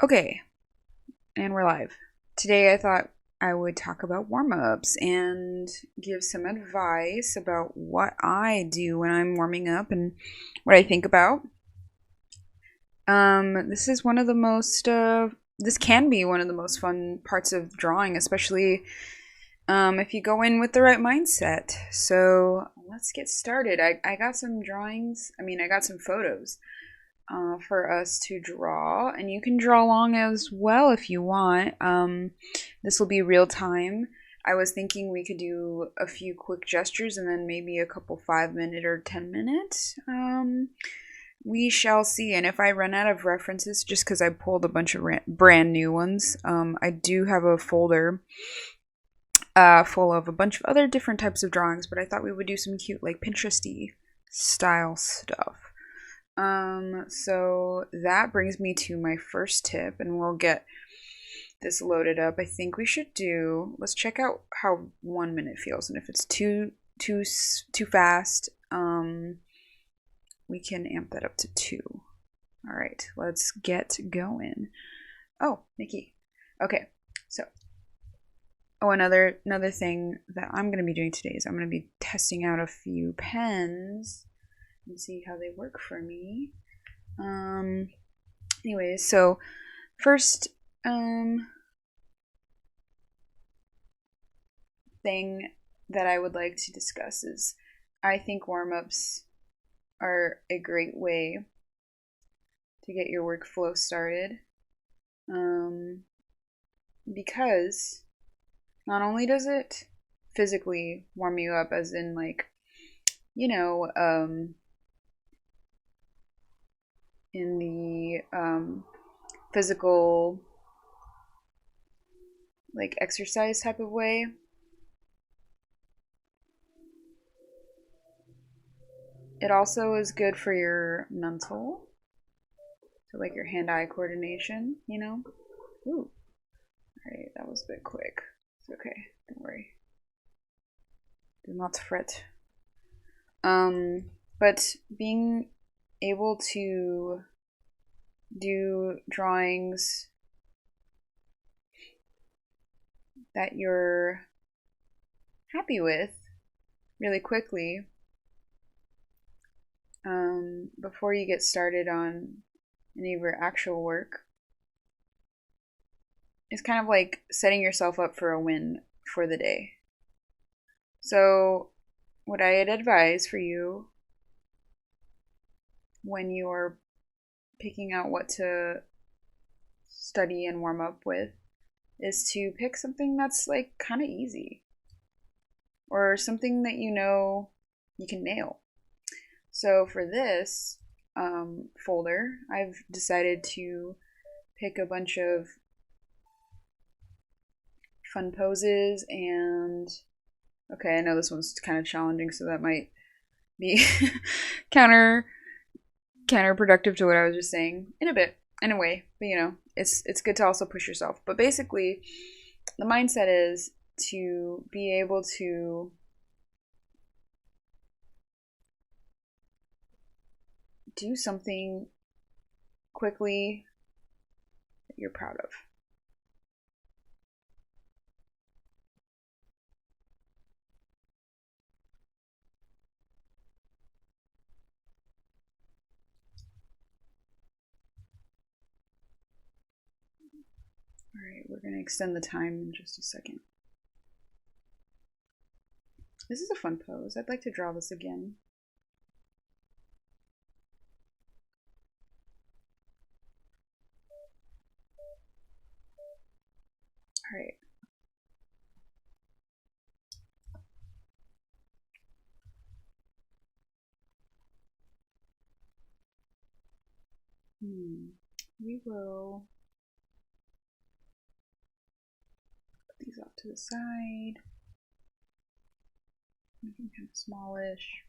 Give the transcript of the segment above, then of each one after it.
Okay, and we're live. Today I thought I would talk about warm-ups and give some advice about what I do when I'm warming up and what I think about. This is one of the most this can be one of the most fun parts of drawing, especially if you go in with the right mindset. So let's get started. I got some drawings. I got some photos for us to draw, and you can draw along as well if you want. This will be real time. I was thinking we could do a few quick gestures and then maybe a couple 5-minute or 10-minute. We shall see. And if I run out of references, just because I pulled a bunch of brand new ones, I do have a folder full of a bunch of other different types of drawings, but I thought we would do some cute, like Pinteresty style stuff. So that brings me to my first tip, and we'll get this loaded up. I think we should let's check out how 1 minute feels, and if it's too fast, we can amp that up to 2. All right, let's get going. Oh, Nikki. Okay, so another thing that I'm going to be doing today is I'm going to be testing out a few pens and see how they work for me. Anyways, so first thing that I would like to discuss is I think warm-ups are a great way to get your workflow started, because not only does it physically warm you up, as in like, you know, in the physical, like, exercise type of way. It also is good for your mental, so like your hand-eye coordination, you know? Ooh. Alright, that was a bit quick. It's okay, don't worry. Do not fret. But being able to do drawings that you're happy with really quickly, before you get started on any of your actual work, is kind of like setting yourself up for a win for the day. So what I'd advise for you when you're picking out what to study and warm up with is to pick something that's like kind of easy, or something that you know you can nail. So for this folder, I've decided to pick a bunch of fun poses, and okay, I know this one's kind of challenging, so that might be counterproductive to what I was just saying in a way, but you know, it's good to also push yourself. But basically, the mindset is to be able to do something quickly that you're proud of. Alright, we're going to extend the time in just a second. This is a fun pose. I'd like to draw this again. Alright. We will put these off to the side. Make them kind of smallish.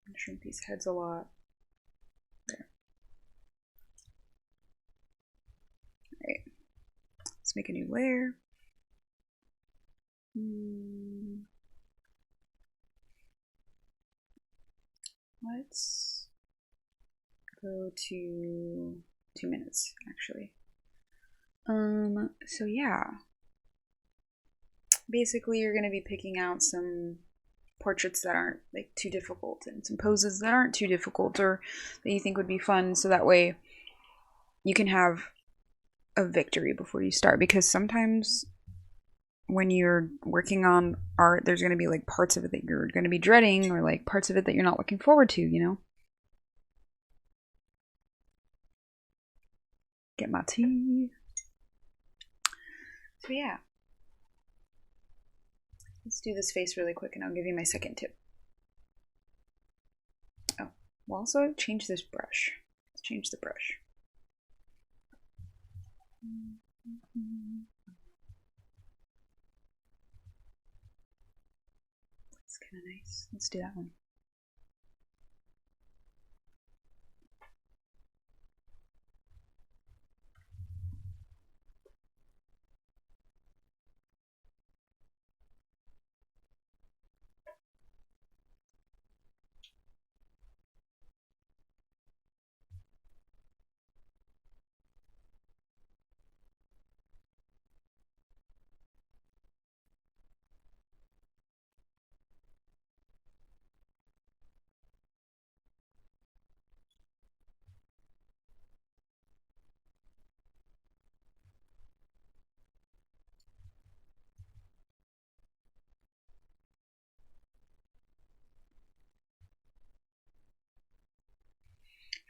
And shrink these heads a lot. There. Alright. Let's make a new layer. Let's go to 2 minutes actually. So yeah. Basically you're going to be picking out some portraits that aren't like too difficult and some poses that aren't too difficult or that you think would be fun, so that way you can have a victory before you start, because sometimes when you're working on art there's going to be like parts of it that you're going to be dreading, or like parts of it that you're not looking forward to, you know. Get my tea. So yeah, let's do this face really quick and I'll give you my second tip. Oh, we'll also change this brush. Let's change the brush. That's kind of nice. Let's do that one.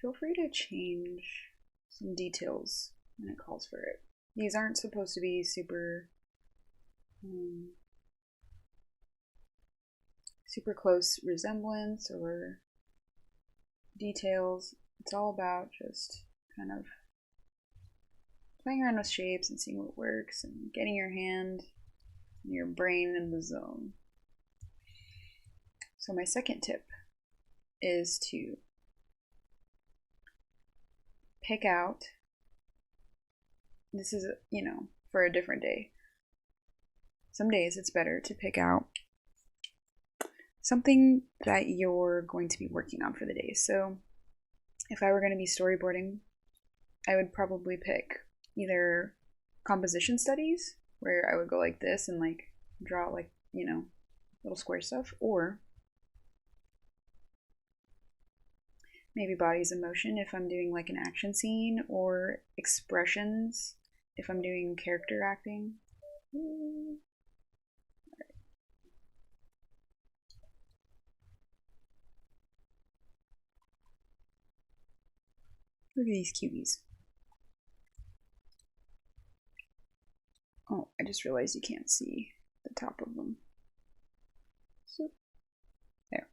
Feel free to change some details when it calls for it. These aren't supposed to be super super close resemblance or details. It's all about just kind of playing around with shapes and seeing what works and getting your hand and your brain in the zone. So my second tip is to pick out, this is, you know, for a different day. Some days it's better to pick out something that you're going to be working on for the day. So if I were going to be storyboarding, I would probably pick either composition studies, where I would go like this and like draw like, you know, little square stuff, or maybe bodies in motion if I'm doing like an action scene, or expressions if I'm doing character acting. Look at these cuties. Oh, I just realized you can't see the top of them. So, there.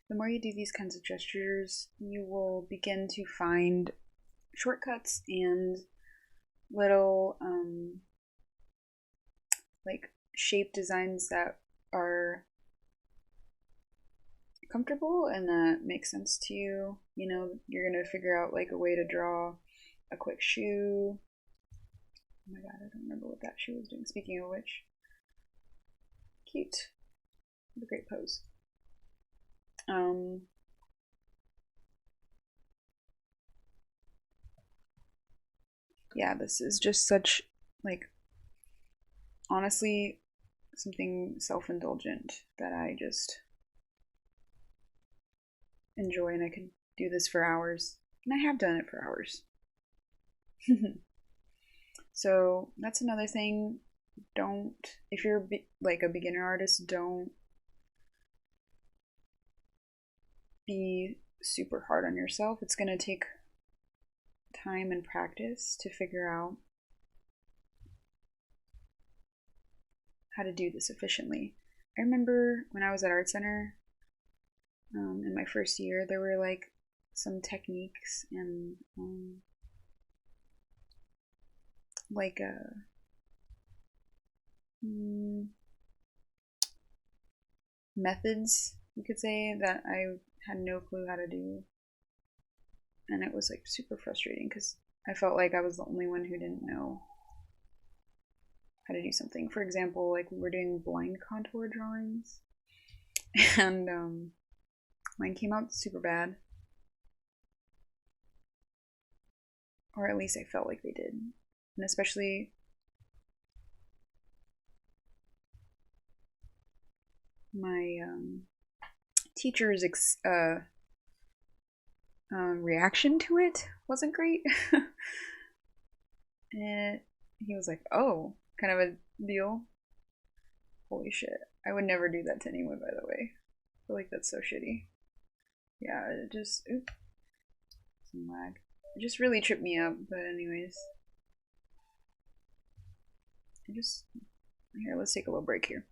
The more you do these kinds of gestures, you will begin to find shortcuts and little like shape designs that are comfortable and that make sense to you. You know, you're gonna figure out like a way to draw a quick shoe. Oh my god, I don't remember what that shoe was doing. Speaking of which, cute. What a great pose. Yeah, this is just such, like, honestly, something self-indulgent that I just enjoy, and I could do this for hours. And I have done it for hours. So that's another thing. Don't, if you're like a beginner artist, don't be super hard on yourself. It's going to take time and practice to figure out how to do this efficiently. I remember when I was at Art Center in my first year, there were like some techniques and like methods, you could say, that I had no clue how to do, and it was like super frustrating because I felt like I was the only one who didn't know how to do something. For example, like we were doing blind contour drawings, and mine came out super bad, or at least I felt like they did, and especially my teacher's reaction to it wasn't great. And he was like, "Oh," kind of a deal. Holy shit. I would never do that to anyone, by the way. I feel like that's so shitty. Yeah, it just, oops, some lag. It just really tripped me up, but anyways. Here, let's take a little break here.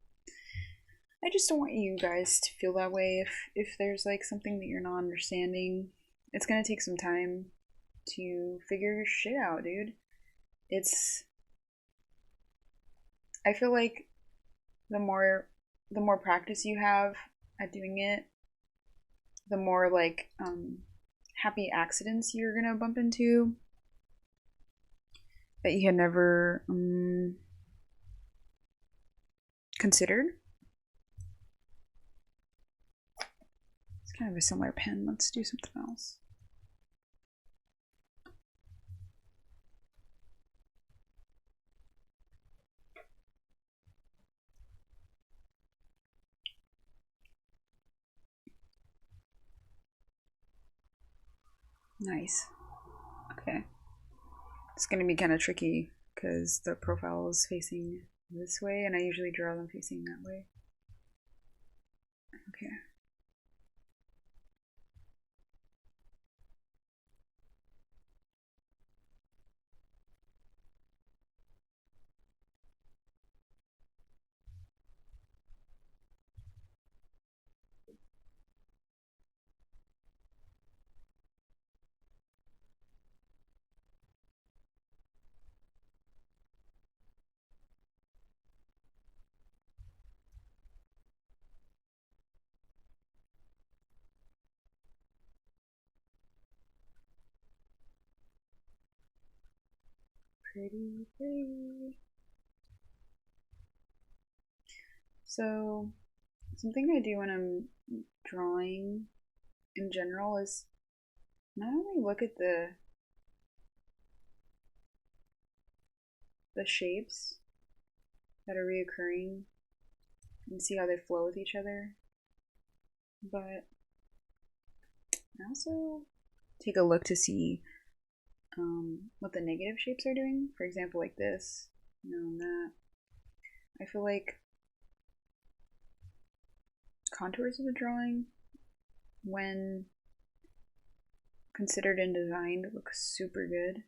I just don't want you guys to feel that way if there's like something that you're not understanding. It's gonna take some time to figure your shit out, dude. I feel like the more practice you have at doing it, the more like happy accidents you're gonna bump into that you had never considered. It's kind of a similar pen. Let's do something else. Nice. Okay. It's gonna be kind of tricky because the profile is facing this way, and I usually draw them facing that way. Okay. Pretty. So, something I do when I'm drawing in general is not only look at the shapes that are reoccurring and see how they flow with each other, but I also take a look to see what the negative shapes are doing. For example, like this, and that. I feel like contours of the drawing, when considered and designed, look super good.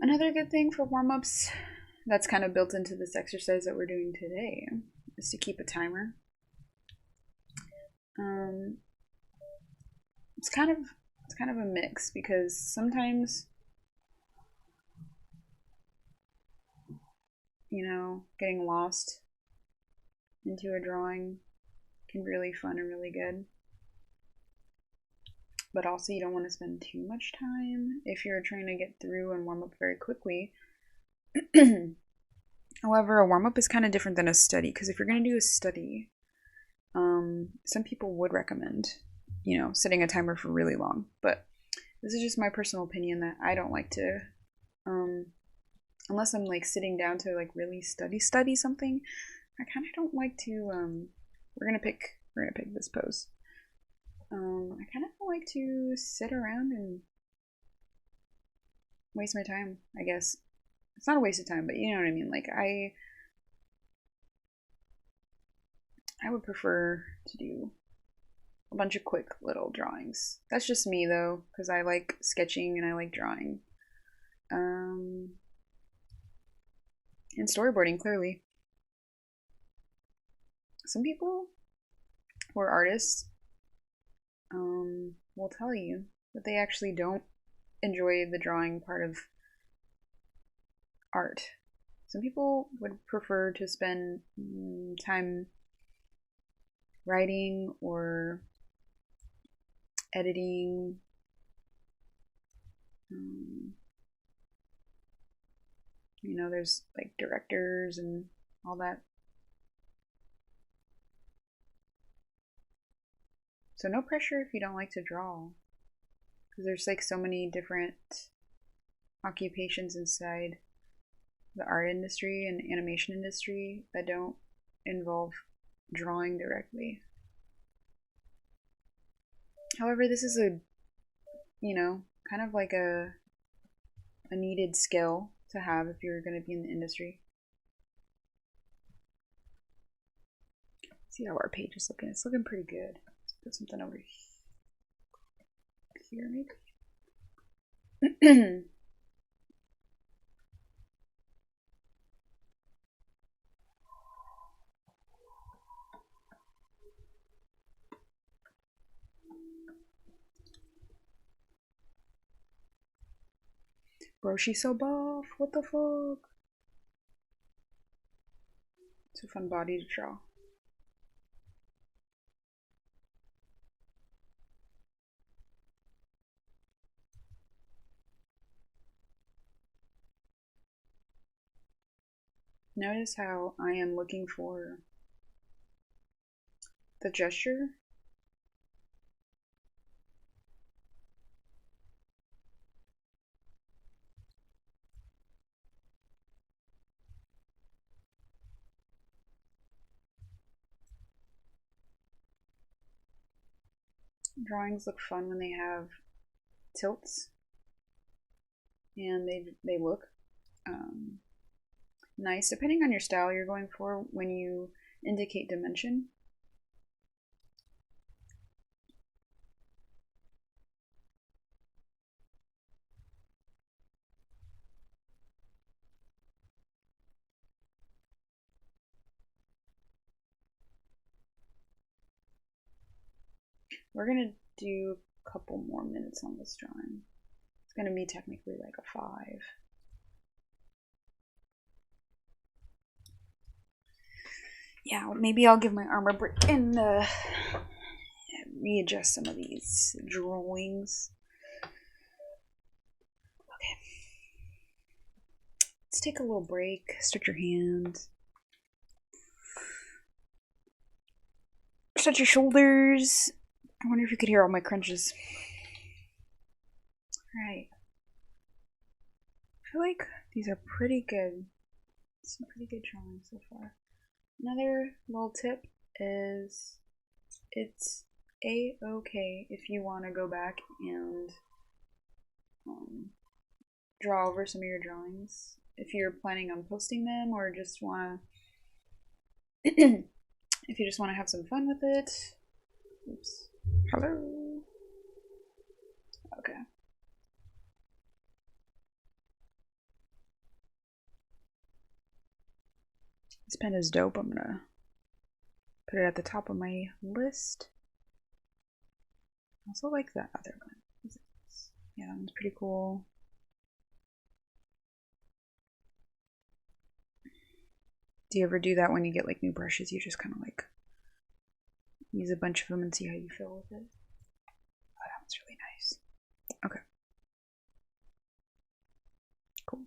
Another good thing for warm-ups that's kind of built into this exercise that we're doing today is to keep a timer. It's kind of kind of a mix because sometimes, you know, getting lost into a drawing can be really fun and really good. But also you don't want to spend too much time if you're trying to get through and warm up very quickly. However, a warm-up is kind of different than a study, because if you're going to do a study, some people would recommend, you know, setting a timer for really long. But this is just my personal opinion that I don't like to, unless I'm like sitting down to like really study something, I kind of don't like to, we're gonna pick this pose. I kind of don't like to sit around and waste my time, I guess. It's not a waste of time, but you know what I mean. Like I would prefer to do a bunch of quick little drawings. That's just me though, because I like sketching and I like drawing. And storyboarding, clearly. Some people who are artists will tell you that they actually don't enjoy the drawing part of art. Some people would prefer to spend time writing or editing. You know, there's like directors and all that. So no pressure if you don't like to draw, because there's like so many different occupations inside the art industry and animation industry that don't involve drawing directly. However, this is a, you know, kind of like a needed skill to have if you're going to be in the industry. Let's see how our page is looking. It's looking pretty good. Let's put something over here, maybe. Bro, she's so buff. What the fuck? It's a fun body to draw. Notice how I am looking for the gesture. Drawings look fun when they have tilts, and they look nice depending on your style you're going for when you indicate dimension. We're gonna do a couple more minutes on this drawing. It's gonna be technically like a 5. Yeah, maybe I'll give my arm a break and readjust some of these drawings. Okay. Let's take a little break. Stretch your hands. Stretch your shoulders. I wonder if you could hear all my crunches. Alright. I feel like these are pretty good. Some pretty good drawings so far. Another little tip is it's a-okay if you want to go back and draw over some of your drawings. If you're planning on posting them or just want to if you just want to have some fun with it. Oops. Hello. Okay. This pen is dope. I'm gonna put it at the top of my list. I also like that other one. Yeah, that one's pretty cool. Do you ever do that when you get like new brushes? You just kind of like use a bunch of them and see how you feel with it. Oh, that one's really nice. Okay. Cool.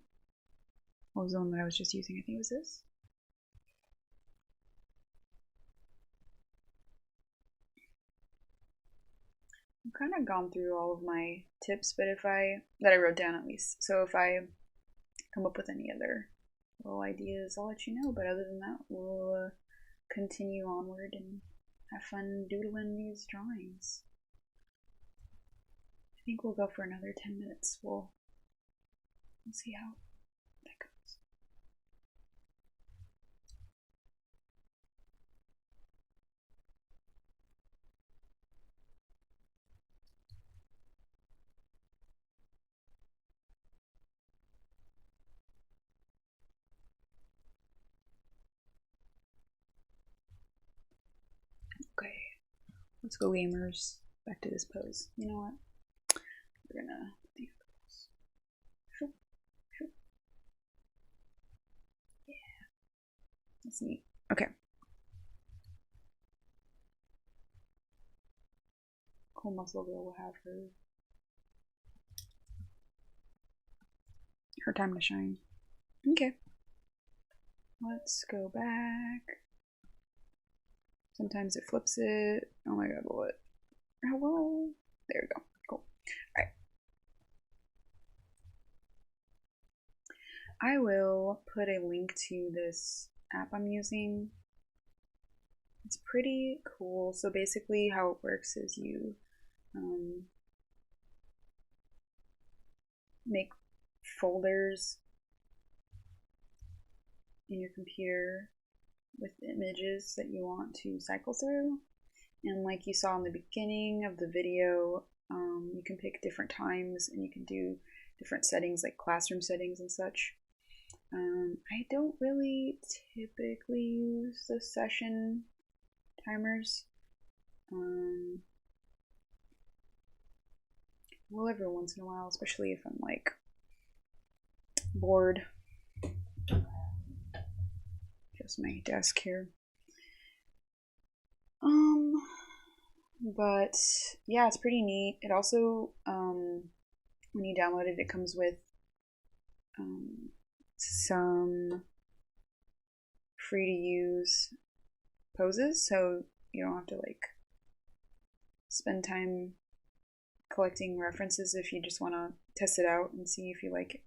What was the one that I was just using? I think it was this. I've kind of gone through all of my tips, but that I wrote down at least. So if I come up with any other little ideas, I'll let you know. But other than that, we'll continue onward and have fun doodling these drawings. I think we'll go for another 10 minutes. We'll see how that goes. Okay, let's go, gamers. Back to this pose. You know what? We're gonna do the other pose. Shoop, shoop. Yeah, that's neat. Okay. Cool Muscle Girl will have her time to shine. Okay. Let's go back. Sometimes it flips it. Oh my god, what? Hello? There we go. Cool. Alright. I will put a link to this app I'm using. It's pretty cool. So basically how it works is you make folders in your computer with images that you want to cycle through. And like you saw in the beginning of the video, you can pick different times and you can do different settings like classroom settings and such. I don't really typically use the session timers. Well, every once in a while, especially if I'm like bored. Just my desk here. But yeah, it's pretty neat. It also, when you download it, it comes with some free to use poses, so you don't have to like spend time collecting references if you just want to test it out and see if you like it.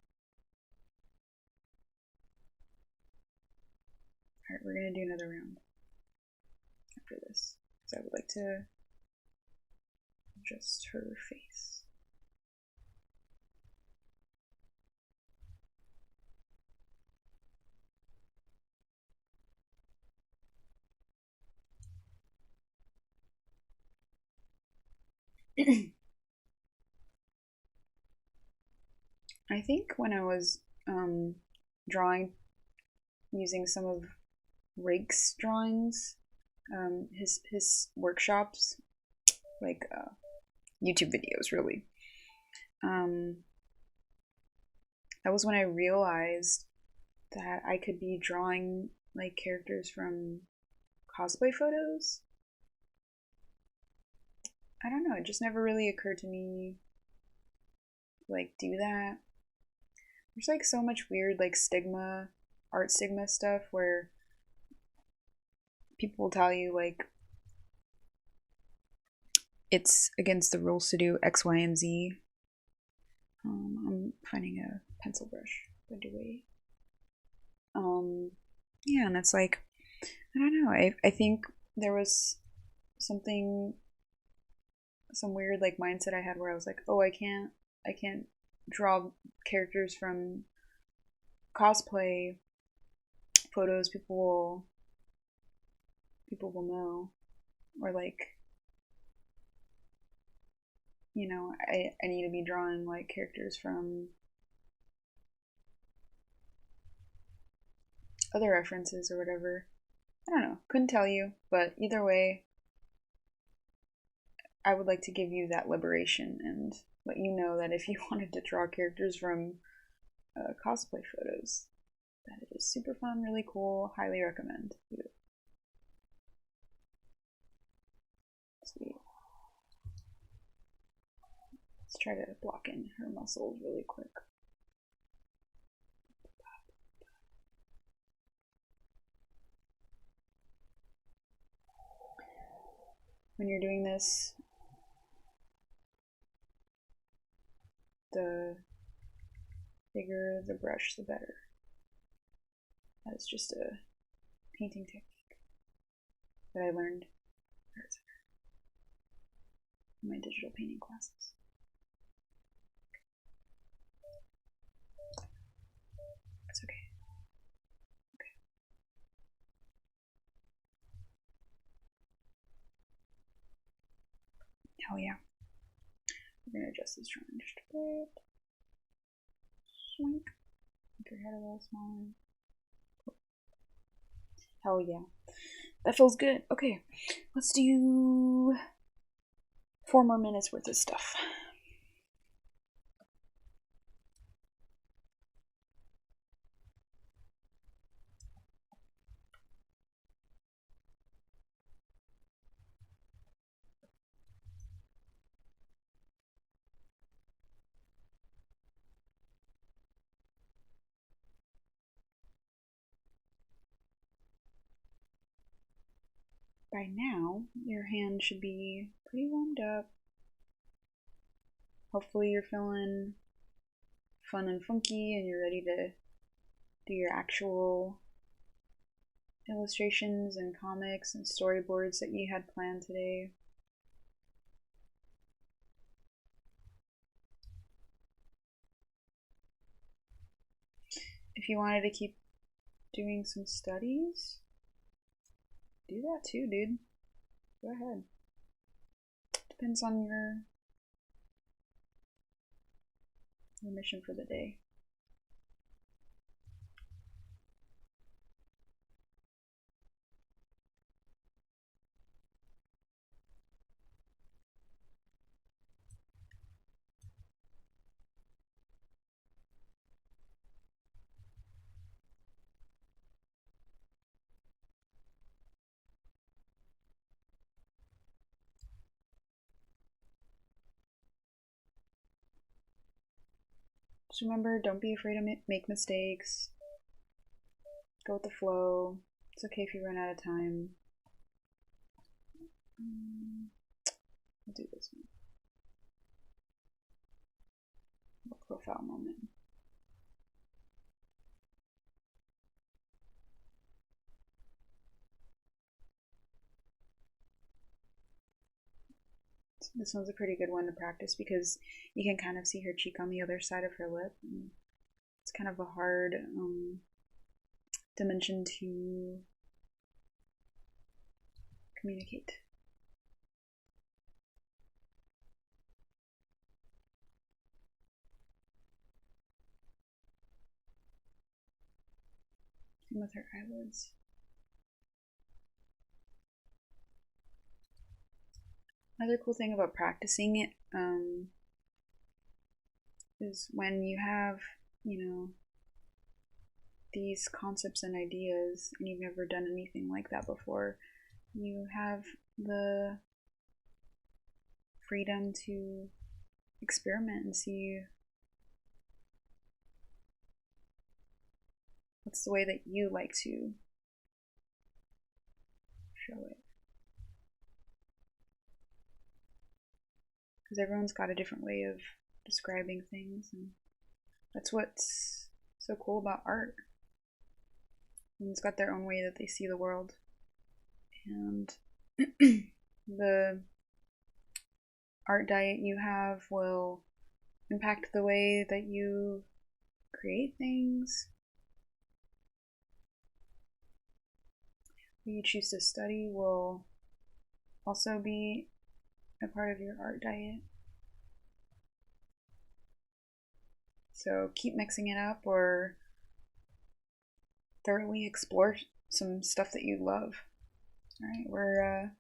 Alright, we're gonna do another round after this, because I would like to adjust her face. I think when I was drawing using some of Rake's drawings, his workshops, like YouTube videos, really. That was when I realized that I could be drawing like characters from cosplay photos. I don't know, it just never really occurred to me to like do that. There's like so much weird like stigma, art stigma stuff where people will tell you like it's against the rules to do X, Y, and Z. I'm finding a pencil brush, by the way. Yeah, and it's like, I don't know, I think there was some weird like mindset I had where I was like, oh, I can't draw characters from cosplay photos people will know, or like, you know, I need to be drawing like characters from other references or whatever. I don't know, couldn't tell you, but either way, I would like to give you that liberation and let you know that if you wanted to draw characters from cosplay photos, that it is super fun, really cool, highly recommend. Sweet. Let's try to block in her muscles really quick. When you're doing this, the bigger the brush, the better. That is just a painting technique that I learned in my digital painting classes. That's okay. Hell yeah. We're gonna adjust this drawing just a bit. Swink. Make your head a little smaller. Hell yeah. That feels good. Okay, let's do 4 more minutes worth of stuff. By now, your hand should be pretty warmed up. Hopefully you're feeling fun and funky and you're ready to do your actual illustrations and comics and storyboards that you had planned today. If you wanted to keep doing some studies, do that too, dude. Go ahead. Depends on your mission for the day. Just remember, don't be afraid to make mistakes. Go with the flow. It's okay if you run out of time. I'll do this one. Profile moment. This one's a pretty good one to practice because you can kind of see her cheek on the other side of her lip. And it's kind of a hard dimension to communicate. Same with her eyelids. Another cool thing about practicing it is when you have, these concepts and ideas and you've never done anything like that before, you have the freedom to experiment and see what's the way that you like to show it. Because everyone's got a different way of describing things, and that's what's so cool about art. Everyone's got their own way that they see the world, and the art diet you have will impact the way that you create things. What you choose to study will also be a part of your art diet. So keep mixing it up or thoroughly explore some stuff that you love. Alright, we're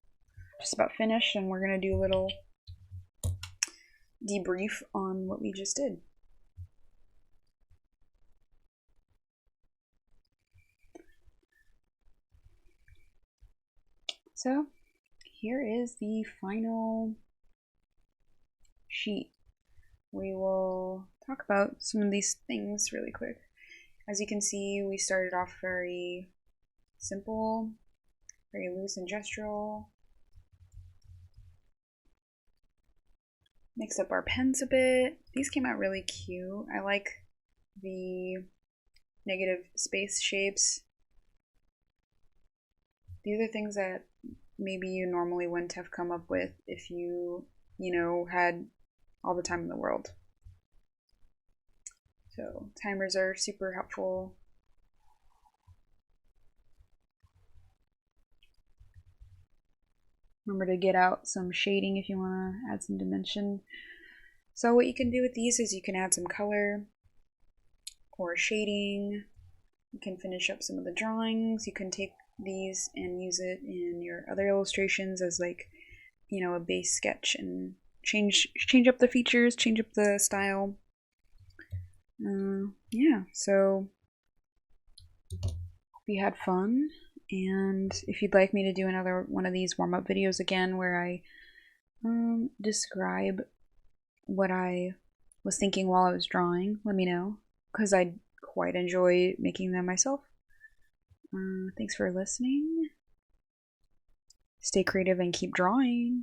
just about finished and we're going to do a little debrief on what we just did. So here is the final sheet. We will talk about some of these things really quick. As you can see, we started off very simple, very loose and gestural. Mixed up our pens a bit. These came out really cute. I like the negative space shapes. These are things that maybe you normally wouldn't have come up with if you had all the time in the world. So timers are super helpful. Remember to get out some shading if you want to add some dimension. So what you can do with these is you can add some color or shading. You can finish up some of the drawings. You can take these and use it in your other illustrations as like, a base sketch and change up the features, change up the style. Yeah, so hope you had fun. And if you'd like me to do another one of these warm-up videos again where I describe what I was thinking while I was drawing, let me know, because I quite enjoy making them myself. Thanks for listening. Stay creative and keep drawing.